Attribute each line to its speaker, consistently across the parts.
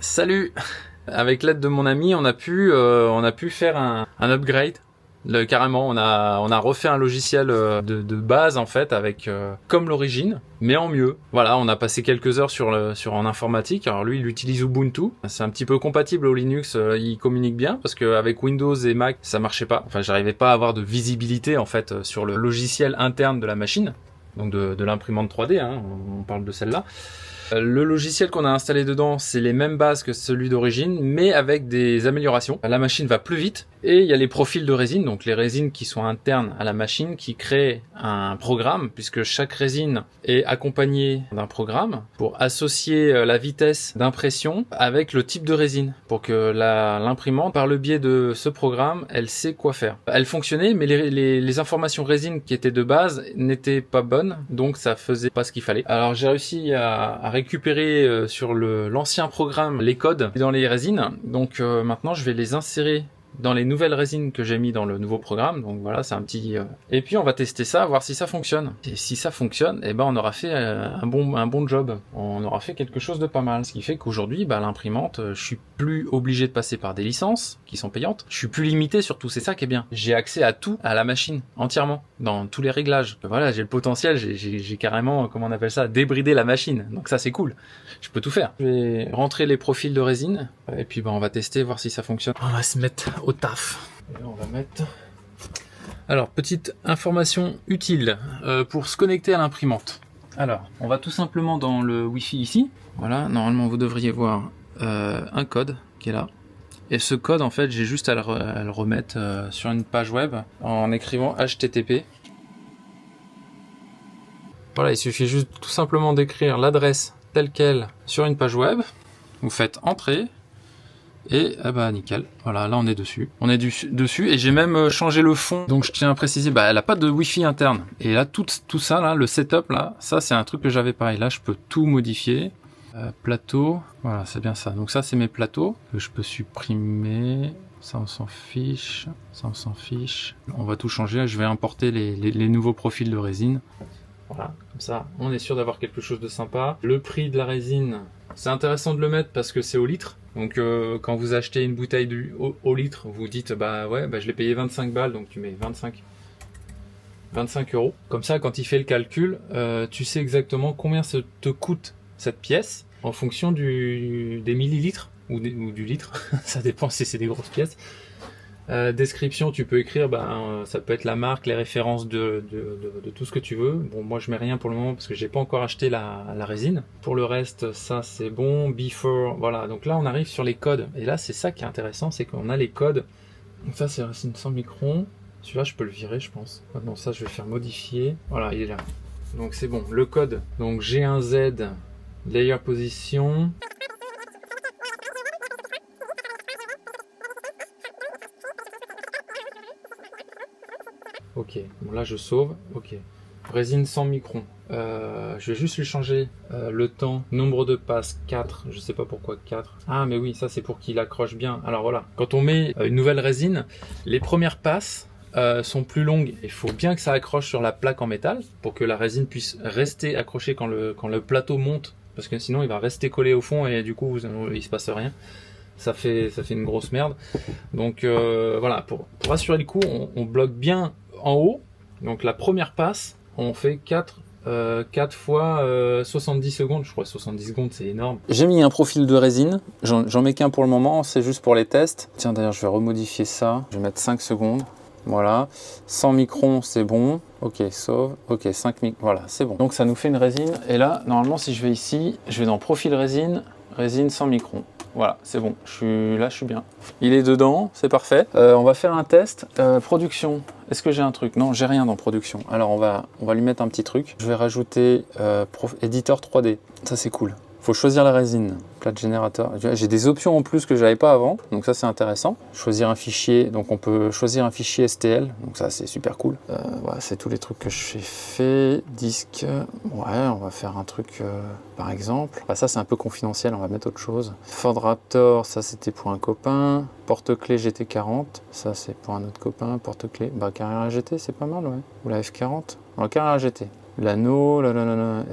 Speaker 1: Salut! Avec l'aide de mon ami, on a pu faire un upgrade. Carrément, on a refait un logiciel de base en fait avec comme l'origine, mais en mieux. Voilà, on a passé quelques heures en informatique. Alors lui, il utilise Ubuntu. C'est un petit peu compatible au Linux. Il communique bien parce qu'avec Windows et Mac, ça marchait pas. Enfin, j'arrivais pas à avoir de visibilité en fait sur le logiciel interne de la machine. Donc de l'imprimante 3D, hein, on parle de celle-là. Le logiciel qu'on a installé dedans, c'est les mêmes bases que celui d'origine, mais avec des améliorations. La machine va plus vite et il y a les profils de résine, donc les résines qui sont internes à la machine, qui créent un programme, puisque chaque résine est accompagnée d'un programme pour associer la vitesse d'impression avec le type de résine, pour que l'imprimante, par le biais de ce programme, elle sait quoi faire. Elle fonctionnait, mais les informations résine qui étaient de base n'étaient pas bonnes, donc ça faisait pas ce qu'il fallait. Alors j'ai réussi à récupérer sur l'ancien programme les codes dans les résines, donc maintenant je vais les insérer dans les nouvelles résines que j'ai mis dans le nouveau programme. Donc voilà, c'est un petit et puis on va tester ça, voir si ça fonctionne. Et si ça fonctionne, eh ben on aura fait un bon job. On aura fait quelque chose de pas mal. Ce qui fait qu'aujourd'hui, l'imprimante, je suis plus obligé de passer par des licences qui sont payantes. Je suis plus limité surtout, c'est ça qui est bien. J'ai accès à tout, à la machine entièrement, dans tous les réglages. Voilà, j'ai le potentiel, j'ai carrément, comment on appelle ça, débrider la machine. Donc ça c'est cool. Je peux tout faire. Je vais rentrer les profils de résine et puis on va tester, voir si ça fonctionne. On va se mettre au taf. Et là, on va mettre. Alors, petite information utile pour se connecter à l'imprimante. Alors, on va tout simplement dans le Wi-Fi ici. Voilà, normalement vous devriez voir un code qui est là. Et ce code, en fait, j'ai juste à le remettre sur une page web en écrivant HTTP. Voilà, il suffit juste tout simplement d'écrire l'adresse telle quelle sur une page web. Vous faites entrer. Et nickel, voilà, là on est dessus. On est dessus et j'ai même changé le fond. Donc je tiens à préciser, elle a pas de Wi-Fi interne. Et là tout ça là, le setup là, ça c'est un truc que j'avais pareil. Là je peux tout modifier. Plateau, voilà, c'est bien ça. Donc ça c'est mes plateaux que je peux supprimer. Ça on s'en fiche, ça on s'en fiche. On va tout changer. Je vais importer les nouveaux profils de résine. Voilà, comme ça on est sûr d'avoir quelque chose de sympa. Le prix de la résine, c'est intéressant de le mettre parce que c'est au litre. Donc quand vous achetez une bouteille au litre, vous dites je l'ai payé 25 balles, donc tu mets 25 euros. Comme ça, quand il fait le calcul, tu sais exactement combien te coûte cette pièce en fonction des millilitres ou du litre. Ça dépend si c'est des grosses pièces. Description, tu peux écrire, ça peut être la marque, les références de tout ce que tu veux. Bon, moi je mets rien pour le moment parce que j'ai pas encore acheté la résine. Pour le reste, ça c'est bon. Before, voilà. Donc là on arrive sur les codes. Et là c'est ça qui est intéressant, c'est qu'on a les codes. Donc ça c'est résine 100 microns. Celui-là je peux le virer, je pense. Maintenant ça je vais faire modifier. Voilà, il est là. Donc c'est bon. Le code. Donc G1Z, layer position. Ok, bon là je sauve, ok. Résine 100 microns. Je vais juste lui changer le temps, nombre de passes, 4, je sais pas pourquoi 4. Ah mais oui, ça c'est pour qu'il accroche bien. Alors voilà, quand on met une nouvelle résine, les premières passes sont plus longues. Il faut bien que ça accroche sur la plaque en métal pour que la résine puisse rester accrochée quand le plateau monte. Parce que sinon il va rester collé au fond et du coup il se passe rien. Ça fait une grosse merde. Donc voilà, pour assurer le coup, on bloque bien en haut. Donc la première passe, on fait 4 fois 70 secondes. Je crois 70 secondes, c'est énorme. J'ai mis un profil de résine. J'en mets qu'un pour le moment, c'est juste pour les tests. Tiens, d'ailleurs, je vais remodifier ça. Je vais mettre 5 secondes. Voilà. 100 microns, c'est bon. Ok, sauve. Ok, 5 microns. Voilà, c'est bon. Donc ça nous fait une résine. Et là, normalement, si je vais ici, je vais dans profil résine 100 microns. Voilà, c'est bon, je suis bien. Il est dedans, c'est parfait. On va faire un test. Production, est-ce que j'ai un truc? Non, j'ai rien dans production. Alors on va lui mettre un petit truc. Je vais rajouter éditeur 3D. Ça c'est cool. Faut choisir la résine, plate générateur. J'ai des options en plus que je n'avais pas avant, donc ça c'est intéressant. Choisir un fichier, donc on peut choisir un fichier STL, donc ça c'est super cool. Voilà, c'est tous les trucs que j'ai fait. Disque, ouais, on va faire un truc par exemple. Ça c'est un peu confidentiel, on va mettre autre chose. Ford Raptor, ça c'était pour un copain. Porte-clés GT40, ça c'est pour un autre copain. Porte-clés, Carrera GT c'est pas mal, ouais. Ou la F40, la Carrera GT.
Speaker 2: L'anneau,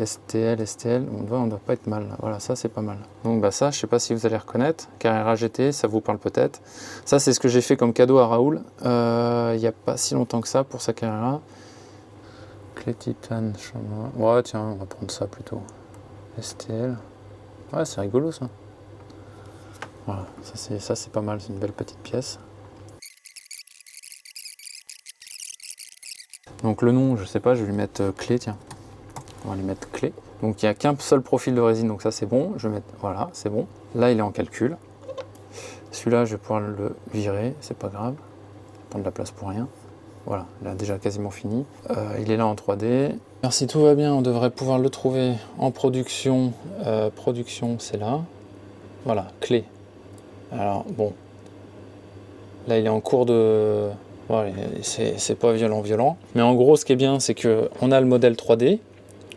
Speaker 2: STL, STL, on doit pas être mal. Voilà, ça c'est pas mal. Donc bah ça, je sais pas si vous allez reconnaître. Carrera GT, ça vous parle peut-être. Ça c'est ce que j'ai fait comme cadeau à Raoul. Il n'y a pas si longtemps que ça pour sa Carrera. Clé titane, ouais tiens, on va prendre ça plutôt. STL. Ouais, c'est rigolo ça. Voilà, ça c'est pas mal, c'est une belle petite pièce. Donc le nom, je sais pas, je vais lui mettre clé, tiens. On va lui mettre clé. Donc il n'y a qu'un seul profil de résine, donc ça c'est bon. Je vais mettre, voilà, c'est bon. Là il est en calcul. Celui-là, je vais pouvoir le virer, c'est pas grave. Prendre de la place pour rien. Voilà, il a déjà quasiment fini. Il est là en 3D. Alors si tout va bien, on devrait pouvoir le trouver en production. Production, c'est là. Voilà, clé. Alors bon, là il est en cours de... Voilà, c'est pas violent. Mais en gros, ce qui est bien, c'est qu'on a le modèle 3D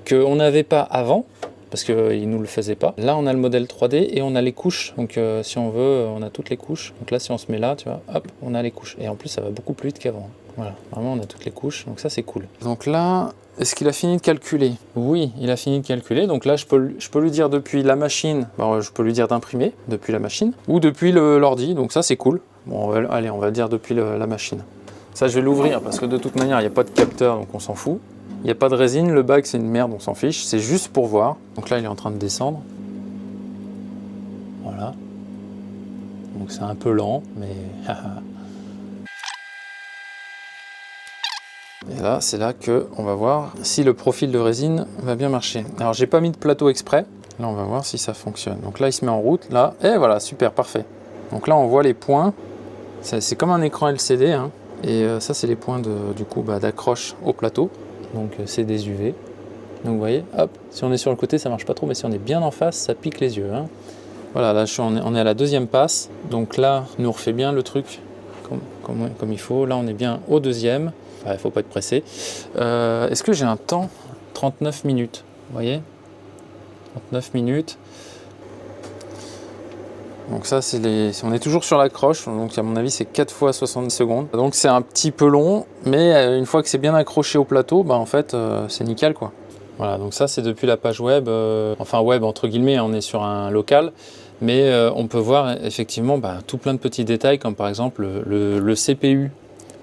Speaker 2: qu'on n'avait pas avant, parce qu'il ne nous le faisait pas. Là, on a le modèle 3D et on a les couches. Donc si on veut, on a toutes les couches. Donc là, si on se met là, tu vois, hop, on a les couches. Et en plus, ça va beaucoup plus vite qu'avant. Voilà, vraiment, on a toutes les couches. Donc ça, c'est cool. Donc là, est-ce qu'il a fini de calculer? Oui, il a fini de calculer. Donc là, je peux lui dire depuis la machine, bon, je peux lui dire d'imprimer depuis la machine, ou depuis l'ordi. Donc ça, c'est cool. Bon, allez, on va dire depuis la machine. Ça, je vais l'ouvrir parce que de toute manière, il n'y a pas de capteur, donc on s'en fout. Il n'y a pas de résine, le bac, c'est une merde, on s'en fiche. C'est juste pour voir. Donc là, il est en train de descendre. Voilà. Donc c'est un peu lent, mais... Et là, c'est là qu'on va voir si le profil de résine va bien marcher. Alors, j'ai pas mis de plateau exprès. Là, on va voir si ça fonctionne. Donc là, il se met en route. Là, et voilà, super, parfait. Donc là, on voit les points. C'est comme un écran LCD, hein. Et ça, c'est les points du coup d'accroche au plateau. Donc c'est des UV. Donc vous voyez, hop, si on est sur le côté, ça marche pas trop, mais si on est bien en face, ça pique les yeux, hein. Voilà, là on est à la deuxième passe. Donc là, nous refait bien le truc comme il faut. Là, on est bien au deuxième. Il ne faut pas être pressé. Est-ce que j'ai un temps? 39 minutes, vous voyez, 39 minutes. Donc ça, on est toujours sur l'accroche, donc à mon avis c'est 4 fois 70 secondes. Donc c'est un petit peu long, mais une fois que c'est bien accroché au plateau, bah en fait c'est nickel quoi. Voilà, donc ça c'est depuis la page web, enfin web entre guillemets, on est sur un local, mais on peut voir effectivement tout plein de petits détails, comme par exemple le CPU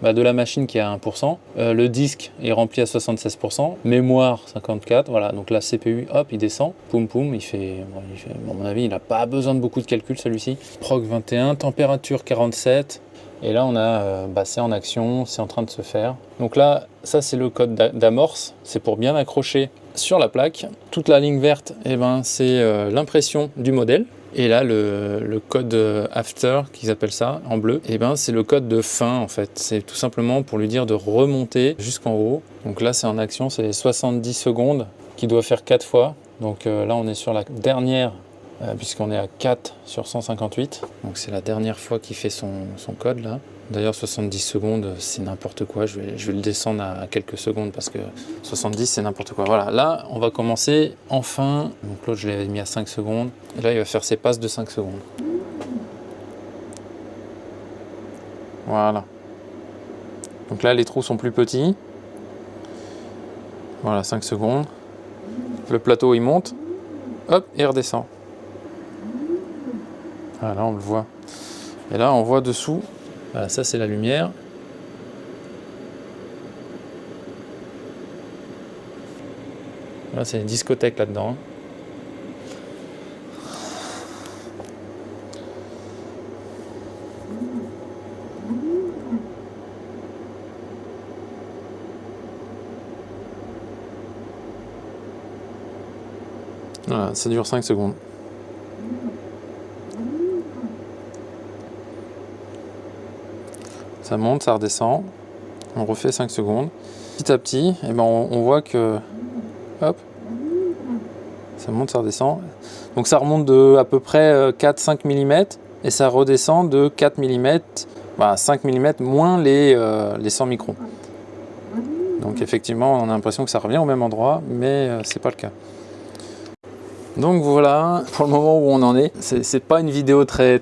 Speaker 2: de la machine qui est à 1%, le disque est rempli à 76%, mémoire 54%, voilà, donc la CPU, hop, il descend, poum poum, il fait à mon avis, il n'a pas besoin de beaucoup de calcul celui-ci. Proc 21, température 47, et là on a, c'est en action, c'est en train de se faire. Donc là, ça c'est le code d'amorce, c'est pour bien accrocher sur la plaque. Toute la ligne verte, c'est l'impression du modèle. Et là, le code after, qu'ils appellent ça, en bleu, c'est le code de fin, en fait. C'est tout simplement pour lui dire de remonter jusqu'en haut. Donc là, c'est en action, c'est 70 secondes, qui doit faire 4 fois. Donc là, on est sur la dernière, puisqu'on est à 4 sur 158. Donc c'est la dernière fois qu'il fait son code, là. D'ailleurs, 70 secondes, c'est n'importe quoi. Je vais le descendre à quelques secondes parce que 70, c'est n'importe quoi. Voilà, là, on va commencer enfin. Donc l'autre, je l'avais mis à 5 secondes. Et là, il va faire ses passes de 5 secondes. Voilà. Donc là, les trous sont plus petits. Voilà, 5 secondes. Le plateau, il monte. Hop, et il redescend. Voilà, là, on le voit. Et là, on voit dessous. Voilà, ça c'est la lumière. Là, c'est une discothèque là-dedans. Voilà, ça dure 5 secondes. Ça monte, ça redescend. On refait 5 secondes. Petit à petit, on voit que... Hop. Ça monte, ça redescend. Donc ça remonte de à peu près 4-5 mm et ça redescend de 4 mm, 5 mm moins les 100 microns. Donc effectivement, on a l'impression que ça revient au même endroit, mais c'est pas le cas. Donc voilà, pour le moment où on en est, c'est pas une vidéo très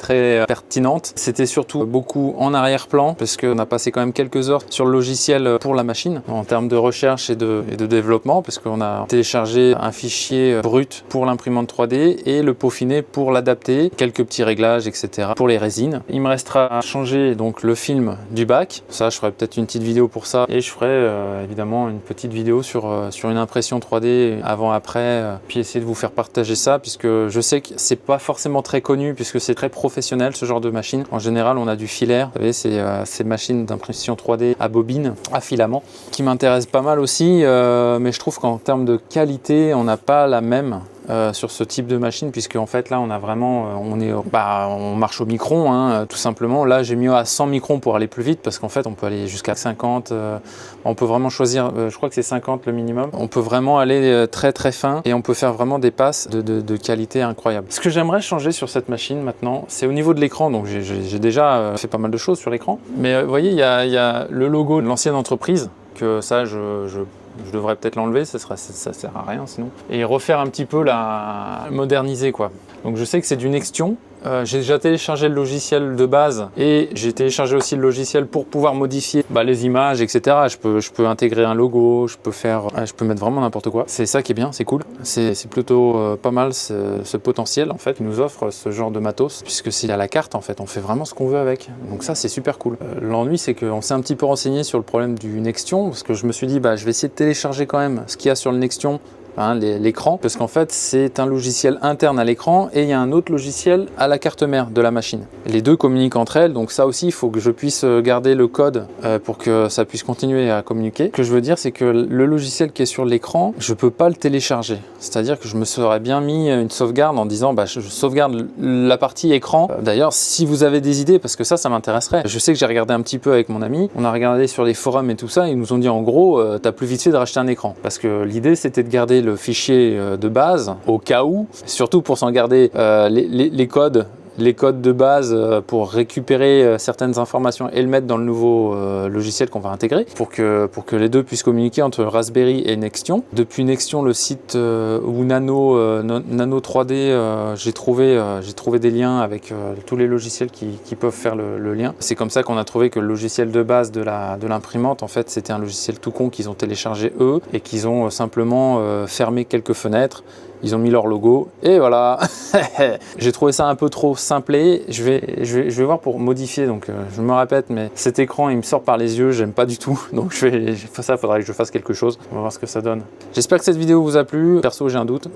Speaker 2: pertinente. C'était surtout beaucoup en arrière-plan parce qu'on a passé quand même quelques heures sur le logiciel pour la machine en termes de recherche et de développement, parce qu'on a téléchargé un fichier brut pour l'imprimante 3D et le peaufiner pour l'adapter, quelques petits réglages, etc. pour les résines. Il me restera à changer donc le film du bac. Ça, je ferai peut-être une petite vidéo pour ça et je ferai évidemment une petite vidéo sur une impression 3D avant-après, puis essayer de vous faire partager ça, puisque je sais que c'est pas forcément très connu, puisque c'est très professionnel ce genre de machine. En général, on a du filaire, vous savez, c'est ces machines d'impression 3D à bobine, à filament, qui m'intéressent pas mal aussi, mais je trouve qu'en termes de qualité, on n'a pas la même sur ce type de machine, puisque en fait là on a vraiment on marche au micron, hein, tout simplement. Là j'ai mis à 100 microns pour aller plus vite, parce qu'en fait on peut aller jusqu'à 50, on peut vraiment choisir, je crois que c'est 50 le minimum, on peut vraiment aller très fin et on peut faire vraiment des passes de qualité incroyable. Ce que j'aimerais changer sur cette machine maintenant, c'est au niveau de l'écran. Donc j'ai déjà fait pas mal de choses sur l'écran, mais vous voyez, il y a le logo de l'ancienne entreprise, que ça je devrais peut-être l'enlever, ça sert à rien sinon. Et refaire un petit peu moderniser quoi. Donc je sais que c'est du Nextion. J'ai déjà téléchargé le logiciel de base et j'ai téléchargé aussi le logiciel pour pouvoir modifier les images, etc. Je peux intégrer un logo, je peux mettre vraiment n'importe quoi. C'est ça qui est bien, c'est cool. C'est plutôt pas mal ce potentiel en fait qui nous offre ce genre de matos, puisque c'est à la carte en fait, on fait vraiment ce qu'on veut avec. Donc ça c'est super cool. L'ennui c'est qu'on s'est un petit peu renseigné sur le problème du Nextion, parce que je me suis dit je vais essayer de télécharger quand même ce qu'il y a sur le Nextion. L'écran, parce qu'en fait c'est un logiciel interne à l'écran et il y a un autre logiciel à la carte mère de la machine. Les deux communiquent entre elles, donc ça aussi il faut que je puisse garder le code pour que ça puisse continuer à communiquer. Ce que je veux dire, c'est que le logiciel qui est sur l'écran, je peux pas le télécharger, c'est-à-dire que je me serais bien mis une sauvegarde en disant je sauvegarde la partie écran. D'ailleurs si vous avez des idées, parce que ça m'intéresserait, je sais que j'ai regardé un petit peu avec mon ami, on a regardé sur les forums et tout ça, ils nous ont dit en gros t'as plus vite fait de racheter un écran, parce que l'idée c'était de garder le fichier de base au cas où, surtout pour s'en garder les codes de base pour récupérer certaines informations et le mettre dans le nouveau logiciel qu'on va intégrer pour que les deux puissent communiquer entre Raspberry et Nextion. Depuis Nextion, le site ou Nano 3D, j'ai trouvé des liens avec tous les logiciels qui peuvent faire le lien. C'est comme ça qu'on a trouvé que le logiciel de base de l'imprimante, en fait, c'était un logiciel tout con qu'ils ont téléchargé eux et qu'ils ont simplement fermé quelques fenêtres. Ils ont mis leur logo et voilà. J'ai trouvé ça un peu trop simplé. Je vais voir pour modifier. Donc je me répète, mais cet écran il me sort par les yeux. J'aime pas du tout. Donc il faudrait que je fasse quelque chose. On va voir ce que ça donne. J'espère que cette vidéo vous a plu. Perso, j'ai un doute.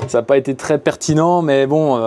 Speaker 2: Ça n'a pas été très pertinent, mais bon,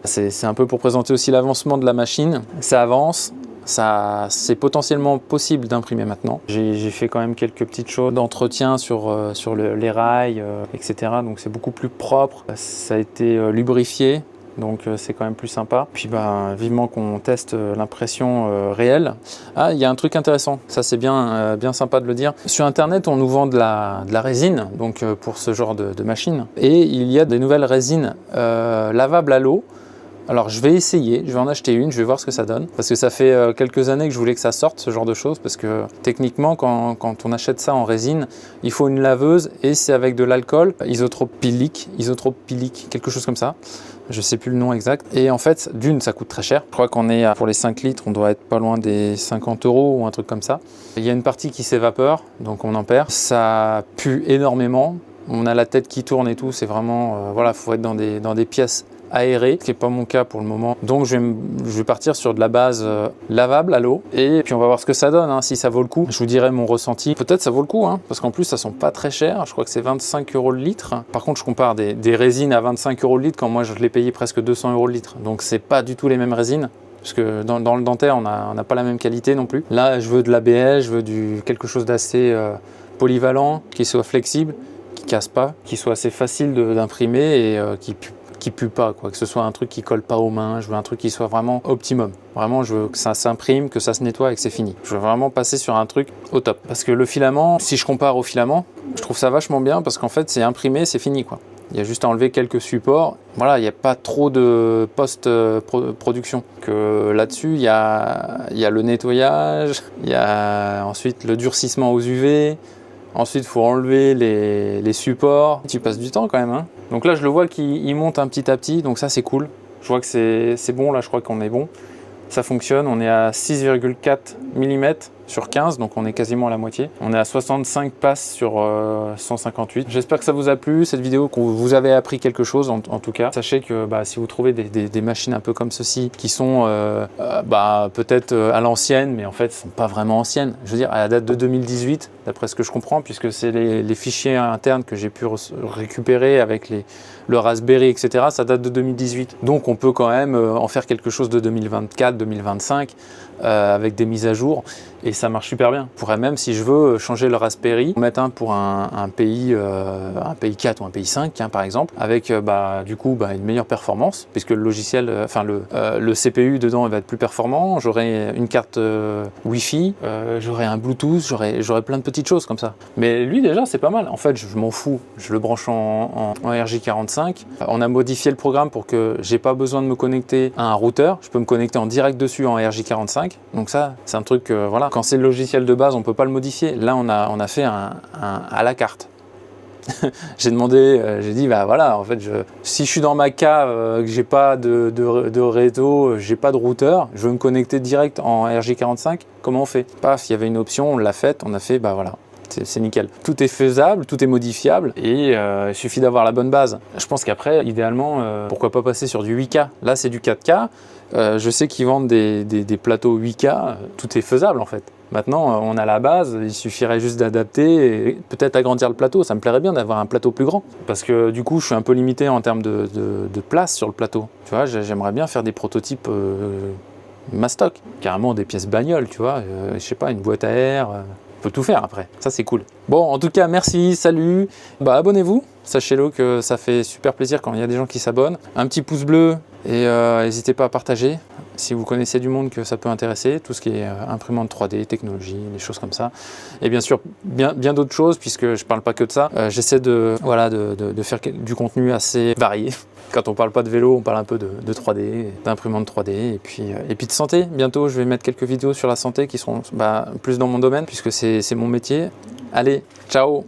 Speaker 2: c'est un peu pour présenter aussi l'avancement de la machine. Ça avance. C'est potentiellement possible d'imprimer maintenant. J'ai fait quand même quelques petites choses d'entretien sur les rails, etc. Donc c'est beaucoup plus propre. Ça a été lubrifié. Donc c'est quand même plus sympa. Puis vivement qu'on teste l'impression réelle. Ah, il y a un truc intéressant, ça c'est bien sympa de le dire. Sur internet on nous vend de la résine, donc pour ce genre de machine. Et il y a des nouvelles résines lavables à l'eau. Alors je vais essayer, je vais en acheter une, je vais voir ce que ça donne. Parce que ça fait quelques années que je voulais que ça sorte, ce genre de choses. Parce que techniquement, quand on achète ça en résine, il faut une laveuse et c'est avec de l'alcool isotropylique, quelque chose comme ça. Je sais plus le nom exact. Et en fait, d'une, ça coûte très cher. Je crois qu'on est pour les 5 litres, on doit être pas loin des 50 € ou un truc comme ça. Il y a une partie qui s'évapore, donc on en perd. Ça pue énormément. On a la tête qui tourne et tout. C'est vraiment, faut être dans des pièces aéré, ce qui n'est pas mon cas pour le moment. Donc je vais partir sur de la base lavable à l'eau et puis on va voir ce que ça donne, si ça vaut le coup. Je vous dirai mon ressenti. Peut-être ça vaut le coup, parce qu'en plus ça sent pas très cher. Je crois que c'est 25 € le litre. Par contre je compare des résines à 25 € le litre quand moi je l'ai payé presque 200 € le litre. Donc c'est pas du tout les mêmes résines. Parce que dans le dentaire, on n'a pas la même qualité non plus. Là, je veux de l'ABS, je veux quelque chose d'assez polyvalent, qui soit flexible, qui casse pas, qui soit assez facile d'imprimer et qui pue pas, que ce soit un truc qui colle pas aux mains. Je veux un truc qui soit vraiment optimum. Vraiment, je veux que ça s'imprime, que ça se nettoie et que c'est fini. Je veux vraiment passer sur un truc au top. Parce que le filament, si je compare au filament, je trouve ça vachement bien parce qu'en fait, c'est imprimé, c'est fini, Il y a juste à enlever quelques supports. Voilà, il n'y a pas trop de post-production. Que là-dessus, il y a le nettoyage, il y a ensuite le durcissement aux UV. Ensuite, il faut enlever les supports. Tu passes du temps quand même, Donc là je le vois qu'il monte un petit à petit, donc ça c'est cool. Je vois que c'est bon, là je crois qu'on est bon. Ça fonctionne, on est à 6,4 mm sur 15, donc on est quasiment à la moitié. On est à 65 passes sur 158. J'espère que ça vous a plu, cette vidéo, que vous avez appris quelque chose en tout cas. Sachez que si vous trouvez des machines un peu comme ceci, qui sont peut-être à l'ancienne, mais en fait, sont pas vraiment anciennes. Je veux dire, à la date de 2018, d'après ce que je comprends, puisque c'est les fichiers internes que j'ai pu récupérer avec le Raspberry, etc., ça date de 2018. Donc on peut quand même en faire quelque chose de 2024, 2025, avec des mises à jour, et ça marche super bien. Je pourrais même, si je veux, changer le Raspberry, mettre un pour un pays 4 ou un pays 5, par exemple, avec du coup une meilleure performance, puisque le logiciel, le CPU dedans il va être plus performant, j'aurai une carte Wi-Fi, j'aurai un Bluetooth, j'aurai plein de petites choses comme ça. Mais lui déjà c'est pas mal, en fait je m'en fous, je le branche en RJ45, on a modifié le programme pour que j'ai pas besoin de me connecter à un routeur, je peux me connecter en direct dessus en RJ45, donc ça c'est un truc, voilà, quand c'est le logiciel de base on peut pas le modifier, là on a fait un à la carte. J'ai demandé, j'ai dit voilà, en fait si je suis dans ma cave, que j'ai pas de réseau, j'ai pas de routeur, je veux me connecter direct en RJ45, comment on fait? Paf, il y avait une option, on l'a faite, on a fait voilà. C'est nickel. Tout est faisable, tout est modifiable et il suffit d'avoir la bonne base. Je pense qu'après, idéalement, pourquoi pas passer sur du 8K? Là, c'est du 4K. Je sais qu'ils vendent des plateaux 8K. Tout est faisable en fait. Maintenant, on a la base, il suffirait juste d'adapter et peut-être agrandir le plateau. Ça me plairait bien d'avoir un plateau plus grand parce que du coup, je suis un peu limité en termes de place sur le plateau. Tu vois, j'aimerais bien faire des prototypes mastoc, carrément des pièces bagnoles, tu vois. Je sais pas, une boîte à air. On peut tout faire après, ça c'est cool. Bon, en tout cas, merci, salut. Abonnez-vous, sachez-le que ça fait super plaisir quand il y a des gens qui s'abonnent. Un petit pouce bleu et n'hésitez pas à partager si vous connaissez du monde que ça peut intéresser, tout ce qui est imprimante 3D, technologie, des choses comme ça. Et bien sûr, bien d'autres choses, puisque je parle pas que de ça. J'essaie de faire du contenu assez varié. Quand on parle pas de vélo, on parle un peu de 3D, d'imprimante 3D et puis de santé. Bientôt, je vais mettre quelques vidéos sur la santé qui seront plus dans mon domaine puisque c'est mon métier. Allez, ciao!